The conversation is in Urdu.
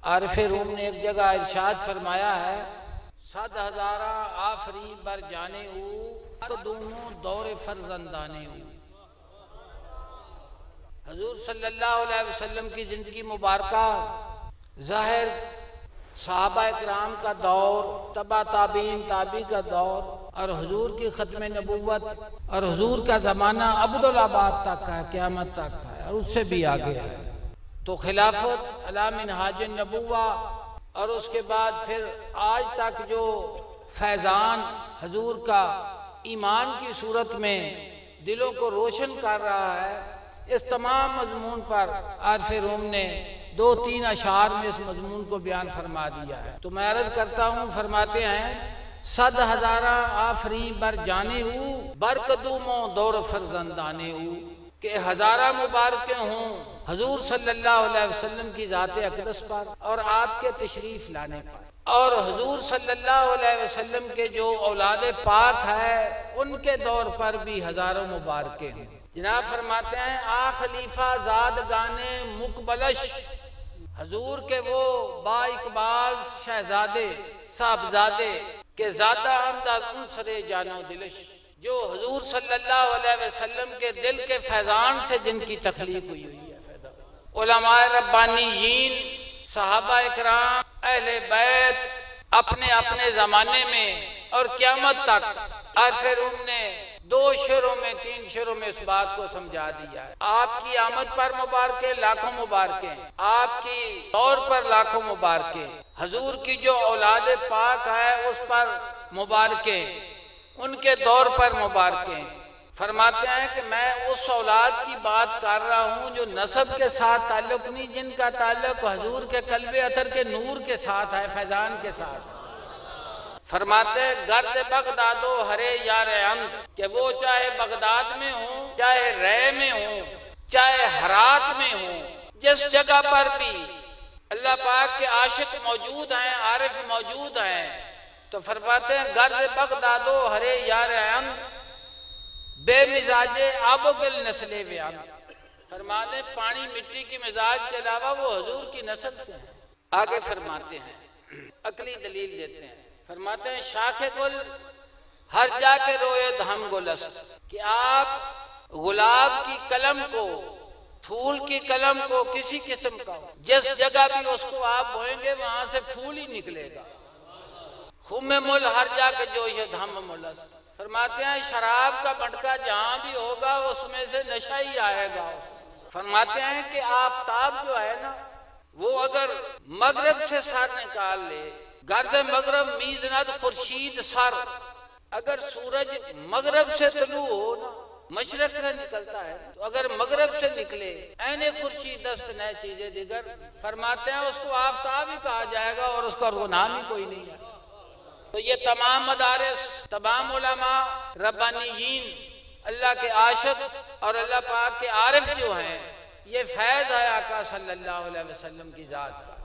عارف روم نے ایک جگہ ارشاد فرمایا ہے، 100,000 آفری بر جانے تو دونوں دور فرزندانے ہو۔ حضور صلی اللہ علیہ وسلم کی زندگی مبارکہ ظاہر صحابہ اکرام کا دور، تبع تابعین تابعی کا دور، اور حضور کی ختم نبوت اور حضور کا زمانہ عبدالآباد تک کا ہے، قیامت تک کا ہے، اور اس سے بھی آگے ہے۔ تو خلافت علی منہاج النبوہ اور اس کے بعد پھر آج تک جو فیضان حضور کا ایمان کی صورت میں دلوں کو روشن کر رہا ہے، اس تمام مضمون پر عارف روم نے 2-3 اشعار میں اس مضمون کو بیان فرما دیا ہے۔ تو میں عرض کرتا ہوں، فرماتے ہیں 100,000 آفری بر جانے بر قدوموں دور فرزندانے کہ ہزارہ مبارکیں ہوں حضور صلی اللہ علیہ وسلم کی ذات اقدس پر اور آپ کے تشریف لانے پر، اور حضور صلی اللہ علیہ وسلم کے جو اولاد پاک ہے ان کے دور پر بھی ہزاروں مبارکیں ہوں۔ جناب فرماتے ہیں آ خلیفہ زاد گانے مقبلش، حضور کے وہ با اقبال شہزادے صاحبزادے کہ زادہ حمد عنصر جانو دلش، جو حضور صلی اللہ علیہ وسلم کے دل کے فیضان سے جن کی تخلیق ہوئی ہے۔ علماء ربانیین، صحابہ اکرام، اہل بیت اپنے اپنے زمانے میں اور قیامت تک عارف روم نے 2 شعروں میں 3 شعروں میں اس بات کو سمجھا دیا ہے۔ آپ کی آمد پر مبارکیں لاکھوں مبارکیں، آپ کی دور پر لاکھوں مبارکیں، حضور کی جو اولاد پاک ہے اس پر مبارکیں، ان کے دور پر مبارکیں۔ فرماتے ہیں کہ میں اس اولاد کی بات کر رہا ہوں جو نسب کے ساتھ تعلق نہیں، جن کا تعلق حضور کے قلب اطہر کے نور کے ساتھ ہے، فیضان کے ساتھ۔ فرماتے ہیں گرد بغداد و ہرے یار اند، کہ وہ چاہے بغداد میں ہوں، چاہے رے میں ہوں، چاہے ہرات میں ہوں، جس جگہ پر بھی اللہ پاک کے عاشق موجود ہیں، عارف موجود ہیں، تو فرماتے ہیں گرد بغداد و ہرے یار اند بے مزاج آب و گل نسل ویان۔ فرماتے ہیں پانی مٹی کی مزاج کے علاوہ وہ حضور کی نسل سے ہیں۔ آگے فرماتے ہیں، عقلی دلیل دیتے ہیں، فرماتے ہیں شاخ گل ہر جا کے روئے دھم گلست، کہ آپ گلاب کی قلم کو، پھول کی قلم کو کسی قسم کا جس جگہ بھی اس کو آپ بوئیں گے وہاں سے پھول ہی نکلے گا۔ خم مل ہر جا کے جوش دھم ملست، فرماتے ہیں شراب کا مٹکا جہاں بھی ہوگا اس میں سے نشہ ہی آئے گا۔ فرماتے ہیں کہ آفتاب جو ہے نا، وہ اگر مغرب سے سر نکال لے، گرد مغرب میزند خورشید سر، اگر سورج مغرب سے طلوع ہو نا، مشرق سے نکلتا ہے، تو اگر مغرب سے نکلے عین خورشید دست نئے چیزیں دیگر، فرماتے ہیں اس کو آفتاب ہی کہا جائے گا اور اس کا نام ہی کوئی نہیں ہے۔ تو یہ تمام مدارس، تمام علماء ربانیین، اللہ کے عاشق اور اللہ پاک کے عارف جو ہیں، یہ فیض ہے آقا صلی اللہ علیہ وسلم کی ذات کا۔